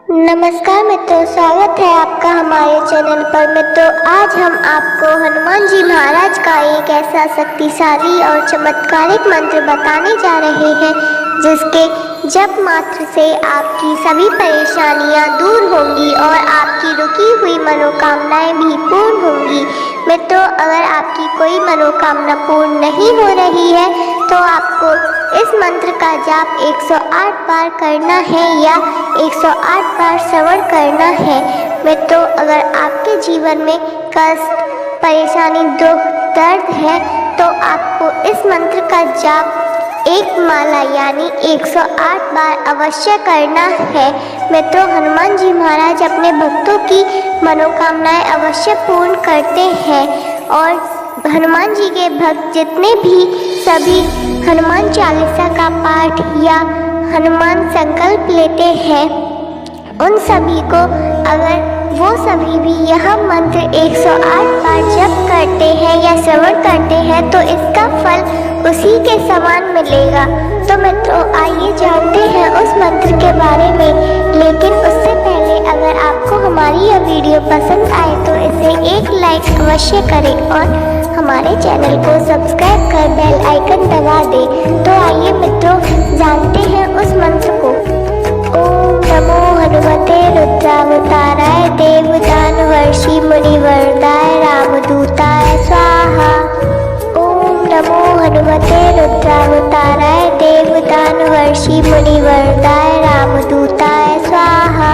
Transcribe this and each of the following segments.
नमस्कार मित्रों, स्वागत है आपका हमारे चैनल पर। मित्रों, आज हम आपको हनुमान जी महाराज का एक ऐसा शक्तिशाली और चमत्कारिक मंत्र बताने जा रहे हैं जिसके जप मात्र से आपकी सभी परेशानियां दूर होंगी और आपकी रुकी हुई मनोकामनाएं भी पूर्ण होंगी। मित्रों, अगर आपकी कोई मनोकामना पूर्ण नहीं हो रही है तो आपको इस मंत्र का जाप 108 बार करना है या 108 बार श्रवण करना है। मित्रों, अगर आपके जीवन में कष्ट, परेशानी, दुख, दर्द है तो आपको इस मंत्र का जाप एक माला यानी 108 बार अवश्य करना है। मित्रों, हनुमान जी महाराज अपने भक्तों की मनोकामनाएं अवश्य पूर्ण करते हैं और हनुमान जी के भक्त जितने भी सभी हनुमान चालीसा का पाठ या हनुमान संकल्प लेते हैं उन सभी को अगर वो सभी भी यह मंत्र 108 बार जप करते हैं या श्रवण करते हैं तो इसका फल उसी के समान मिलेगा। तो मित्रों, आइए जानते हैं उस मंत्र के बारे में। लेकिन उससे पहले अगर आपको हमारी यह वीडियो पसंद आए तो इसे एक लाइक अवश्य करें और हमारे चैनल को सब्सक्राइब कर बेल आइकन दबा दें। तो आइए मित्रों, जानते हैं उस मंत्र को। ओम नमो हनुमते रुद्रावताराय देवदानवर्षि मुनिवरदाय रामदूताय स्वाहा। ओम नमो हनुमते रुद्रावताराय देवदानवर्षि मुनिवरदाय रामदूताय स्वाहा।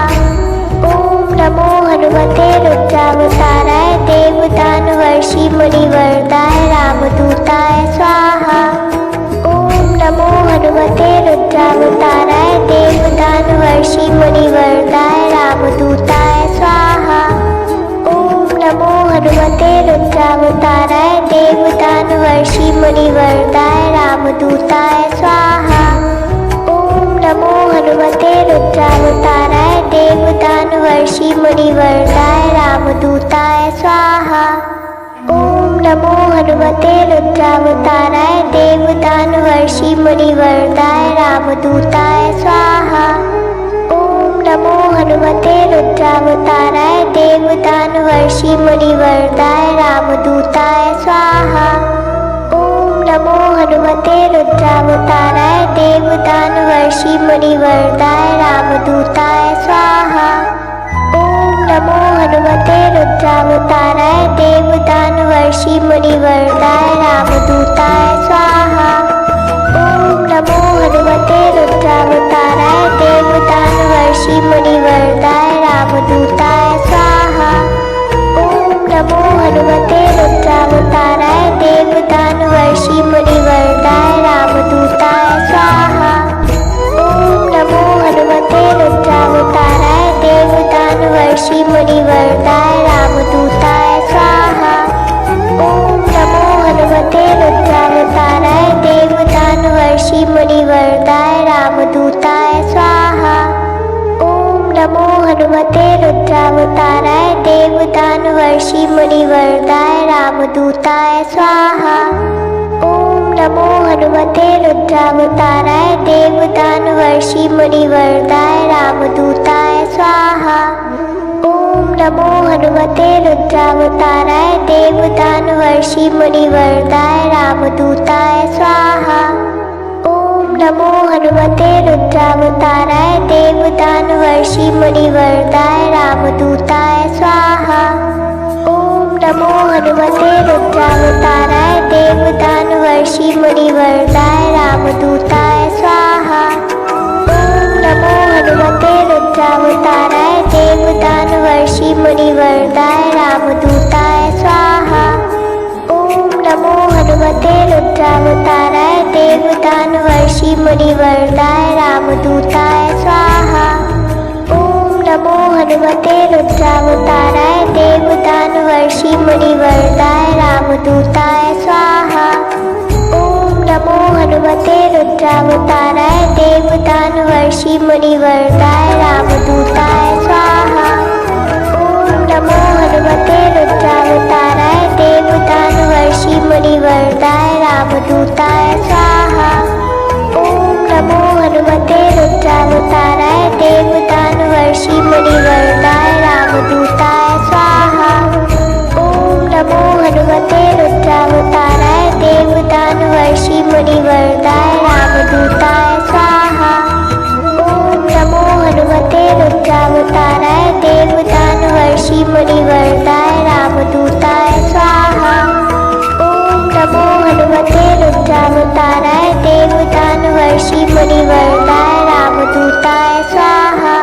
ओम नमो हनुमते रुद्रावताराय देवदानवर्षि मुनिवरदाय रामदूताय स्वाहा। ओम नमो हनुमते रुद्रावताराय देवदानवर्षि मुनिवरदाय रामदूताय स्वाहा। ओम नमो हनुमते रुद्रावताराय देवदानवर्षि मुनिवरदाय रामदूताय स्वाहा। ओम नमो हनुमते रुद्रावताराय देवदानवर्षि मुनिवरदाय रामदूताय स्वाहा। ओम नमो हनुमते रुद्रावताराय देवदानवर्षि मुनिवरदाय रामदूताय स्वाहा। ओम नमो हनुमते रुद्रावताराय देवदानवर्षि मुनिवरदाय रामदूताय स्वाहा। ओम नमो हनुमते रुद्रावताराय देवदानवर्षि मुनिवरदाय रामदूताय स्वाहा। ओम नमो हनुमते रुद्रावताराय देवदानवर्षि मुनिवरदाय रामदूताय स्वाहा। ओम नमो हनुमते रुद्रावताराय देवदानवर्षि मुनिवरदाय रामदूताय स्वाहा। ओम नमो हनुमते रुद्रावताराय देवदानवर्षि मुनिवरदाय रामदूताय स्वाहा। ओम नमो हनुमते रुद्रावताराय देवदानवर्षि मुनिवरदाय रामदूताय स्वाहा। ओम नमो हनुमते रुद्रावताराय देवदानवर्षि मुनिवरदाय रामदूताय स्वाहा। ओम नमो हनुमते रुद्रावताराय देवदानवर्षि मुनिवरदाय रामदूताय स्वाहा। ओम नमो हनुमते रुद्रावताराय देवदानवर्षि मुनिवरदाय रामदूताय स्वाहा। ओम नमो हनुमते रुद्रावताराय देवदानवर्षि मुनिवरदाय रामदूताय स्वाहा। ओम नमो हनुमते रुद्रावताराय देवदानवर्षि मुनिवरदाय रामदूताय स्वाहा। ओम नमो हनुमते रुद्रावताराय देवदानवर्षि मुनिवरदाय रामदूताय स्वाहा। ओम नमो हनुमते रुद्रावताराय देवदानवर्षि मुनिवरदाय रामदूताय स्वाहा। ओम नमो हनुमते रुद्रावताराय देवदानवर्षि मुनिवरदाय रामदूताय स्वाहा। ओम नमो हनुमते रुद्रावताराय देवदानवर्षि मुनिवरदाय रामदूताय स्वाहा। ओम नमो हनुमते रुद्रावताराय देवदानवर्षि मुनिवरदाय रामदूताय स्वाहा। ओम नमो हनुमते रुद्रावताराय देवदानवर्षि मुनिवरदाय रामदूताय स्वाहा। ओम नमो हनुमते रुद्रावताराय देवदानवर्षि हनुमते रुद्रावताराय देवदानवर्षि मुनिवरदाय रामदूताय स्वाहा। ओम नमो हनुमते रुद्रावताराय देवदानवर्षि मुनिवरदाय रामदूताय स्वाहा।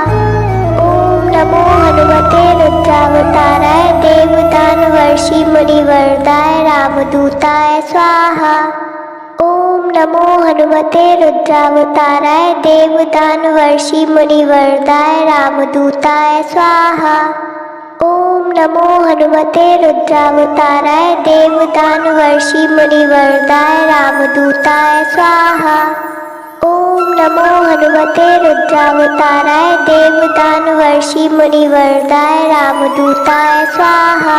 ओम नमो हनुमते रुद्रावताराय देवदानवर्षि मुनिवरदाय रामदूताय स्वाहा। ओम नमो हनुमते रुद्रावताराय देवदानवर्षि मुनिवरदाय रामदूताय स्वाहा। ओम नमो हनुमते रुद्रावताराय देवदानवर्षि मुनिवरदाय रामदूताय स्वाहा। ओम नमो हनुमते रुद्रावताराय देवदानवर्षि मुनिवरदाय रामदूताय स्वाहा।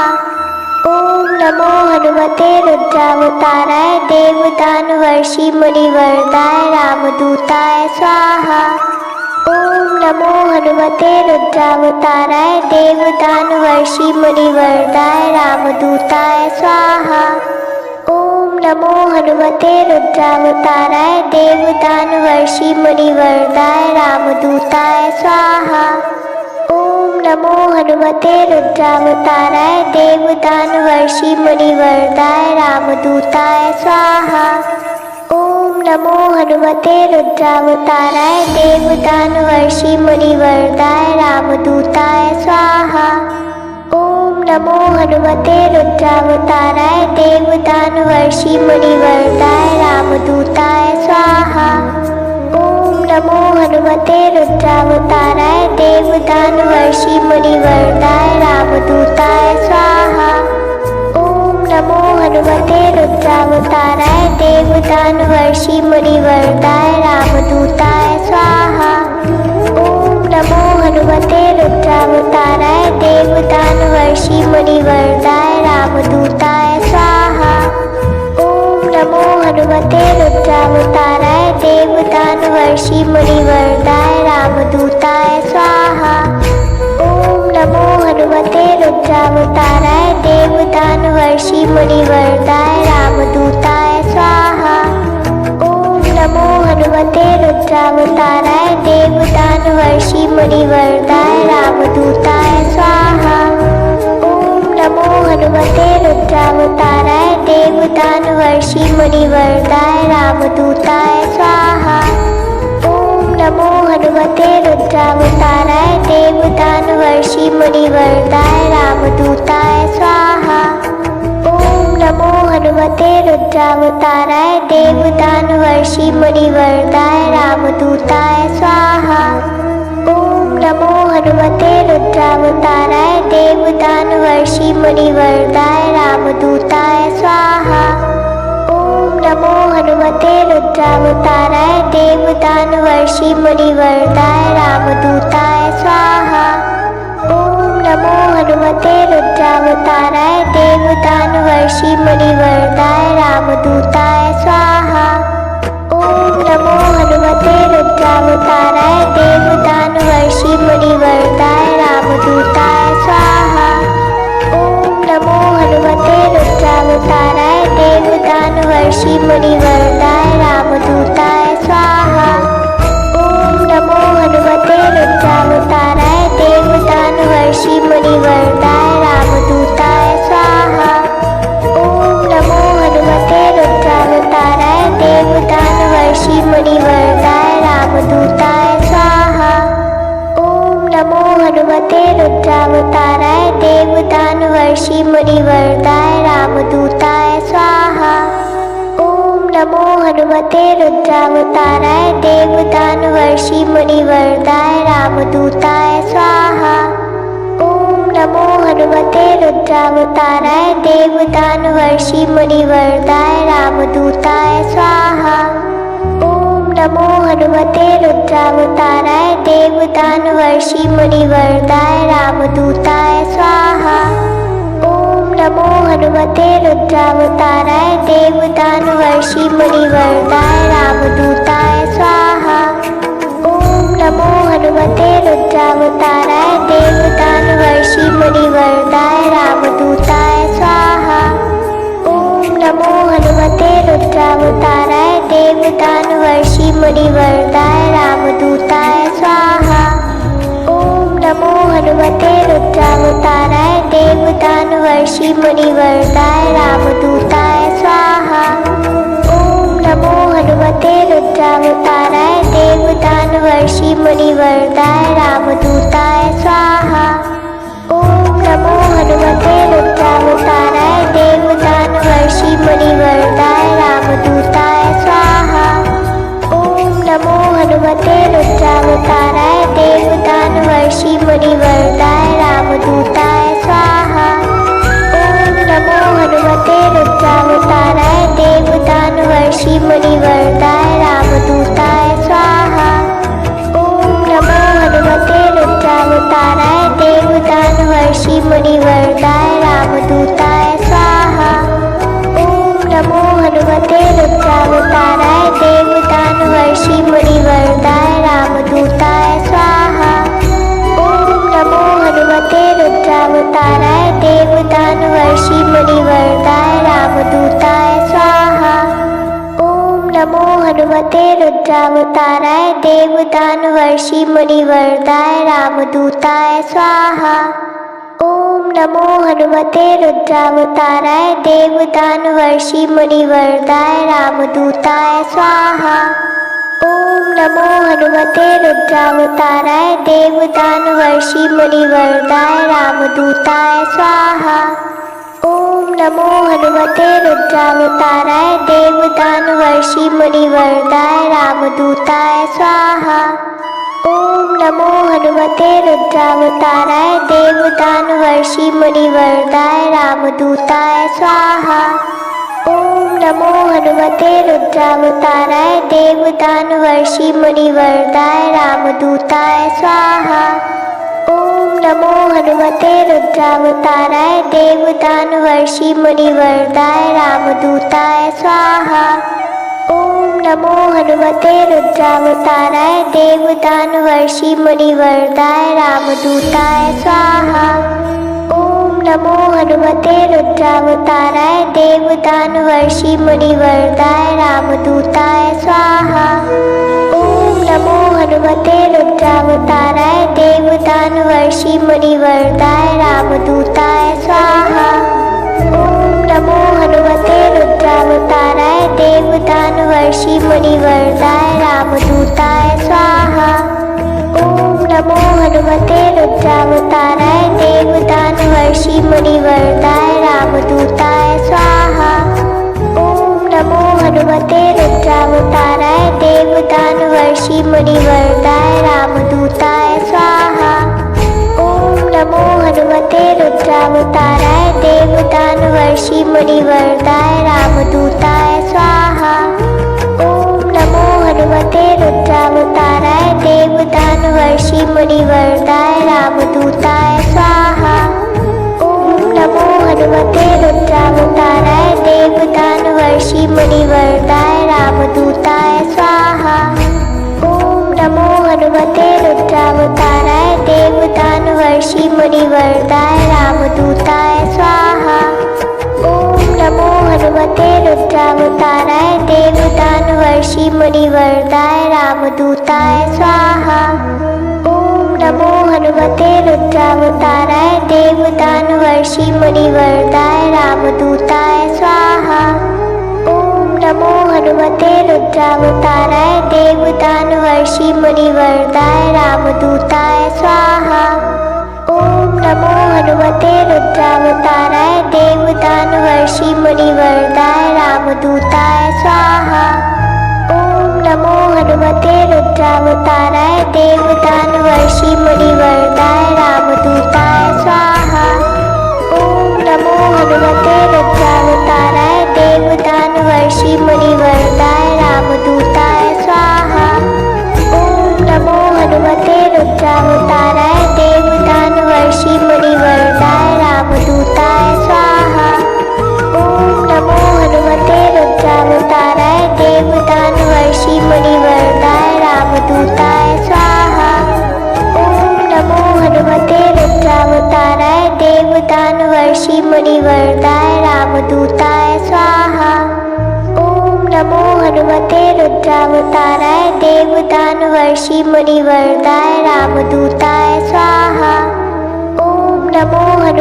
ओम नमो हनुमते रुद्रावताराय देवदानवर्षि मुनिवरदाय रामदूताय स्वाहा। ओम नमो हनुमते रुद्रावताराय देवदानवर्षि मुनिवरदाय रामदूताय स्वाहा। ओम नमो हनुमते रुद्रावताराय देवदानवर्षि मुनिवरदाय रामदूताय स्वाहा। ओम नमो हनुमते रुद्रावताराय देवदानवर्षि मुनिवरदाय रामदूताय स्वाहा। ओम नमो हनुमते रुद्रावताराय देवदानवर्षि मुनिवरदाय रामदूताय स्वाहा। ओम नमो हनुमते रुद्रावताराय देवदानवर्षि मुनिवरदाय रामदूताय स्वाहा। ओम नमो हनुमते रुद्रावताराय देवदानवर्षि मुनिवरदाय रामदूताय स्वाहा। ओम नमो हनुमते रुद्रावताराय देवदानवर्षि मुनिवरदाय रामदूताय स्वाहा। ओम नमो हनुमते रुद्रावताराय देवदानवर्षि मुनिवरदाय रामदूताय स्वाहा। ओम नमो हनुमते रुद्रावताराय देवदानवर्षि मुनिवरदाय रामदूताय स्वाहा। ओम नमो हनुमते रुद्रावताराय देवदानवर्षि मुनिवरदाय रामदूताय स्वाहा। ओम नमो हनुमते रुद्रावताराय देवदानवर्षि मुनिवरदाय रामदूताय स्वाहा। ओम नमो हनुमते रुद्रावताराय देवदानवर्षि मुनिवरदाय रामदूताय स्वाहा। ओम नमो हनुमते रुद्रावताराय देवदानवर्षि मुनिवरदाय रामदूताय स्वाहा। ओम नमो हनुमते रुद्रावताराय देवदानवर्षि मुनिवरदाय रामदूताय स्वाहा। ओम नमो हनुमते रुद्रावताराय देवदानवर्षि मुनिवरदाय रामदूताय स्वाहा। ओम नमो हनुमते रुद्रावताराय देवदानवर्षि मुनिवरदाय रामदूताय स्वाहा। ओम नमो हनुमते रुद्रावताराय देवदानवर्षि मुनिवरदाय रामदूताय स्वाहा। ओम नमो हनुमते रुद्रावताराय देवदानवर्षि मुनिवरदाय रामदूताय स्वाहा। ओम नमो हनुमते रुद्रावताराय देवदानवर्षि मुनिवरदाय रामदूताय स्वाहा। ओम नमो हनुमते रुद्रावताराय देवदानवर्षि मुनिवरदाय रामदूताय स्वाहा। ओम नमो हनुमते रुद्रावताराय देवदानवर्षि मुनिवरदाय रामदूताय स्वाहा। ओम नमो हनुमते रुद्रावताराय देवदानवर्षि मुनिवरदाय रामदूताय स्वाहा। ओम नमो हनुमते रुद्रावताराय देवदानवर्षि मुनिवरदाय रामदूताय स्वाहा। ओम नमो हनुमते रुद्रावताराय देवदानवर्षि मुनिवरदाय रामदूताय स्वाहा। ओम नमो हनुमते रुद्रावताराय देवदानवर्षि मुनिवरदाय रामदूताय स्वाहा। ओम नमो हनुमते रुद्रावताराय देवदानवर्षि मुनिवरदाय रामदूताय स्वाहा। ओम नमो हनुमते रुद्रावताराय देवदानवर्षि मुनिवरदाय रामदूताय स्वाहा। ओम नमो हनुमते रुद्रावताराय देवदानवर्षि मुनिवरदाय रामदूताय स्वाहा। हनुमते रुद्रावताराय देवदानवर्षि मुनिवरदाय रामदूताय स्वाहा। ओम नमो हनुमते रुद्रावताराय देवदानवर्षि मुनिवरदाय रामदूताय स्वाहा। ओम नमो हनुमते रुद्रावताराय देवदानवर्षि मुनिवरदाय रामदूताय स्वाहा। ओम नमो हनुमते रुद्रावताराय देवदानवर्षि मुनिवरदाय रामदूताय स्वाहा। ओम नमो हनुमते रुद्रावताराय देवदानवर्षि मुनिवरदाय रामदूताय स्वाहा। ओम नमो हनुमते रुद्रावताराय देवदानवर्षि मुनिवरदाय रामदूताय स्वाहा। ओम नमो हनुमते रुद्रावताराय देवदानवर्षि मुनिवरदाय रामदूताय स्वाहा। ओम नमो हनुमते रुद्रावताराय देवदानवर्षि मुनिवरदाय रामदूताय स्वाहा। ओम नमो हनुमते रुद्रावताराय देवदानवर्षि मुनिवरदाय रामदूताय स्वाहा। ओम नमो हनुमते रुद्रावताराय देवदानवर्षि मुनिवरदाय रामदूताय स्वाहा। ओम नमो हनुमते रुद्रावताराय देवदानवर्षि मुनिवरदाय रामदूताय स्वाहा। ओम नमो हनुमते रुद्रावताराय देवदानवर्षि मुनिवरदाय रामदूताय स्वाहा। ओम नमो हनुमते रुद्रावताराय देवदानवर्षि मुनिवरदाय रामदूताय स्वाहा। ओम नमो हनुमते रुद्रावताराय देवदानवर्षि मुनिवरदाय रामदूताय स्वाहा। ओम नमो हनुमते रुद्रावताराय देवदानवर्षि मुनिवरदाय रामदूताय स्वाहा। ओम नमो हनुमते रुद्रावताराय देवदानवर्षि मुनिवरदाय रामदूताय स्वाहा। ओम नमो हनुमते रुद्रावताराय देवदानवर्षि मुनिवरदाय रामदूताय स्वाहा। ओम नमो हनुमते रुद्रावताराय देवदानवर्षि मुनिवरदाय रामदूताय स्वाहा। ओम नमो हनुमते रुद्रावताराय देवदानवर्षि मुनिवरदाय रामदूताय स्वाहा। ओम नमो हनुमते रुद्रावताराय देवदानवर्षि मुनिवरदाय रामदूताय स्वाहा। ओम नमो हनुमते रुद्रावताराय देवदानवर्षि मुनिवरदाय रामदूताय स्वाहा। ओम नमो हनुमते रुद्रावताराय देवदानवर्षि मुनिवरदाय रामदूताय स्वाहा। ओम नमो हनुमते रुद्रावताराय देवदानवर्षि मुनिवरदाय रामदूताय स्वाहा। ओम नमो हनुमते रुद्रावताराय देवदानवर्षि मुनिवरदाय रामदूताय स्वाहा। ओम नमो हनुमते रुद्रावताराय देवदानवर्षि मुनिवरदाय रामदूताय स्वाहा। ओम नमो हनुमते रुद्रावताराय देवदानवर्षि मुनिवरदाय रामदूताय स्वाहा। ओम नमो हनुमते रुद्रावताराय देवदानवर्षि मुनिवरदाय रामदूताय स्वाहा। ओम नमो हनुमते रुद्रावताराय देवदानवर्षि मुनिवरदाय रामदूताय स्वाहा। ओम नमो हनुमते रुद्रावताराय देवदानवर्षि मुनिवरदाय रामदूताय स्वाहा। ओम नमो हनुमते रुद्रावताराय देवदानवर्षि मुनिवरदाय रामदूताय स्वाहा। ओम नमो हनुमते रुद्रावताराय देवदानवर्षि मुनिवरदाय रामदूताय स्वाहा। ओम नमो हनुमते रुद्रावताराय देवदानवर्षि मुनिवरदाय रामदूताय स्वाहा। ओम नमो हनुमते रुद्रावताराय देवदानवर्षि मुनिवरदाय रामदूताय स्वाहा। ओम नमो हनुमते रुद्रावताराय देवदानवर्षि मुनिवरदाय रामदूताय स्वाहा। ओम नमो हनुमते रुद्रावताराय देवदानवर्षि मुनिवरदाय रामदूताय स्वाहा।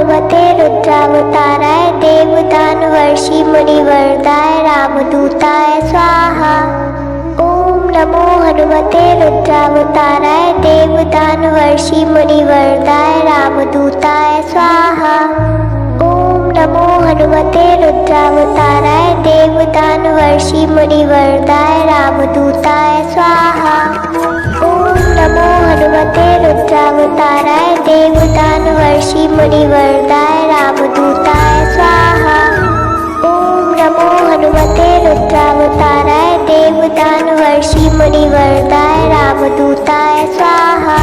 हनुमते रुद्रावताराय देवदानवर्षि मुनिवरदाय रामदूताय स्वाहा। ओम नमो हनुमते रुद्रावताराय देवदानवर्षि मुनिवरदाय रामदूताय स्वाहा। ओम नमो हनुमते रुद्रावताराय देवदानवर्षि मुनिवरदाय रामदूताय स्वाहा। ओम नमो हनुमते रुद्रावताराय देवदानवर्षि मुनिवरदाय रामदूताय स्वाहा। ओम नमो हनुमते रुद्रावताराय देवदानवर्षि मुनिवरदाय रामदूताय स्वाहा।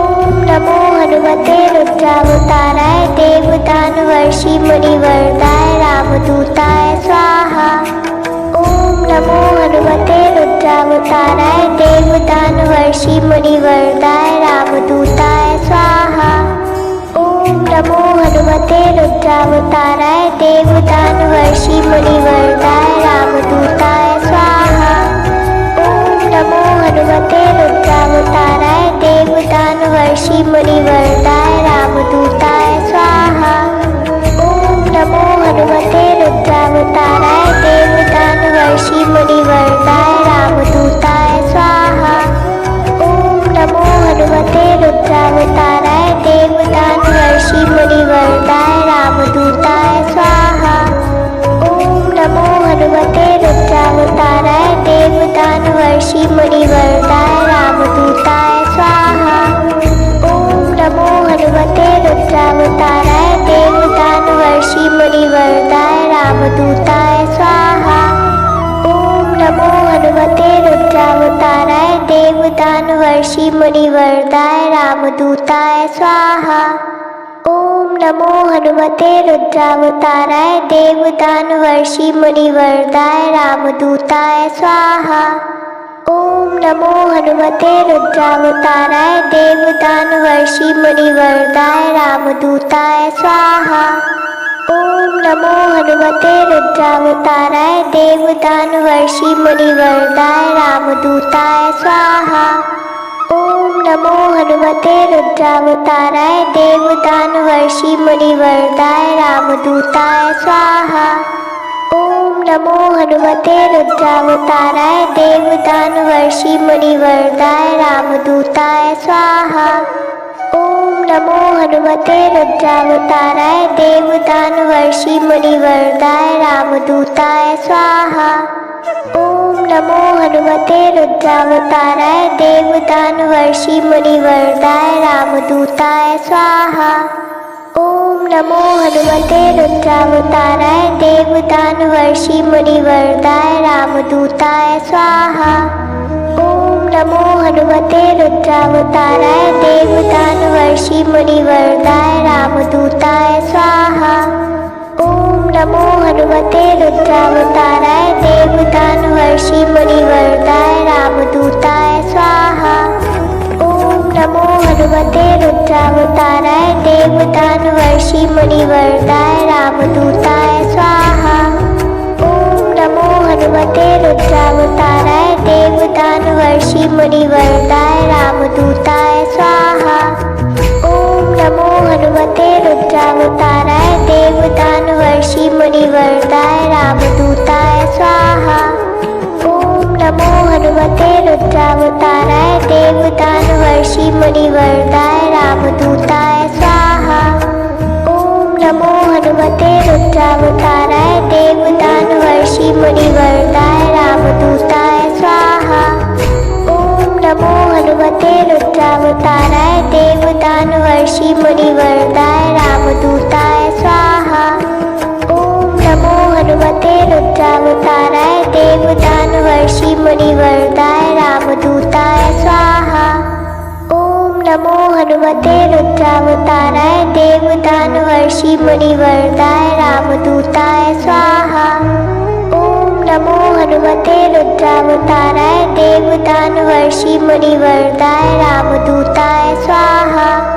ओम नमो हनुमते रुद्रावताराय देवदानवर्षि मुनिवरदाय रामदूताय स्वाहा। ओम नमो हनुमते रुद्रावताराय देवदानवर्षि मुनिवरदाय रामदूताय स्वाहा। ओम नमो हनुमते रुद्रावताराय देवदानवर्षि मुनिवरदाय रामदूताय स्वाहा। ओम नमो हनुमते रुद्रावताराय देवदानवर्षि मुनिवरदाय रामदूताय स्वाहा। ओम नमो हनुमते रुद्रावताराय देवदानवर्षि मुनिवरदाय रामदूताय स्वाहा। ओम नमो हनुमते रुद्रावताराय देवदानवर्षि मुनिवरदाय रामदूताय स्वाहा। ओम नमो हनुमते रुद्रावताराय देवदानवर्षि मुनिवरदाय रामदूताय स्वाहा। ओम नमो हनुमते रुद्रावताराय देवदानवर्षि मुनिवरदाय रामदूताय स्वाहा। ओम नमो हनुमते रुद्रावताराय देवदानवर्षि मुनिवरदाय रामदूताय स्वाहा। ओम नमो हनुमते रुद्रावताराय देवदानवर्षि मुनिवरदाय रामदूताय स्वाहा। ओम नमो हनुमते रुद्रावताराय देवदानवर्षि मुनिवरदाय रामदूताय स्वाहा। ओम नमो हनुमते रुद्रावताराय देवदानवर्षि मुनिवरदाय रामदूताय स्वाहा। ओम नमो हनुमते रुद्रावताराय देवदानवर्षि मुनिवरदाय रामदूताय स्वाहा। ओम नमो हनुमते रुद्रावताराय देवदानवर्षि मुनिवरदाय रामदूताय स्वाहा। ओम नमो हनुमते रुद्रावताराय देवदानवर्षि मुनिवरदाय रामदूताय स्वाहा। ओम नमो हनुमते रुद्रावताराय देवदानवर्षि मुनिवरदाय रामदूताय स्वाहा। ओम नमो हनुमते रुद्रावताराय देवदानवर्षि मुनिवरदाय रामदूताय स्वाहा। ओम नमो हनुमते रुद्रावताराय देवदानवर्षि मुनिवरदाय रामदूताय स्वाहा। ओम नमो हनुमते रुद्रावताराय देवदानवर्षि मुनिवरदाय रामदूताय स्वाहा। ओम नमो हनुमते रुद्रावताराय देवदानवर्षि मुनिवरदाय रामदूताय स्वाहा। ओम नमो हनुमते रुद्रावताराय देवदानवर्षि मुनिवरदाय रामदूताय स्वाहा। ओम नमो हनुमते रुद्रावताराय देवदानवर्षि मुनिवरदाय रामदूताय स्वाहा। ओम नमो हनुमते रुद्रावताराय देवदानवर्षि मुनिवरदाय रामदूताय स्वाहा। ओम नमो हनुमते रुद्रावताराय देवदानवर्षि मुनिवरदाय रामदूताय स्वाहा। ओम नमो हनुमते रुद्रावताराय देवदानवर्षि मुनिवरदाय रामदूताय स्वाहा। ओम नमो हनुमते रुद्रावताराय देवदानवर्षि मुनिवरदाय रामदूताय स्वाहा। ओम नमो हनुमते रुद्रावताराय देवदानवर्षि मुनिवरदाय रामदूताय स्वाहा। ओम नमो हनुमते रुद्रावताराय देवदानवर्षि मुनिवरदाय रामदूताय स्वाहा।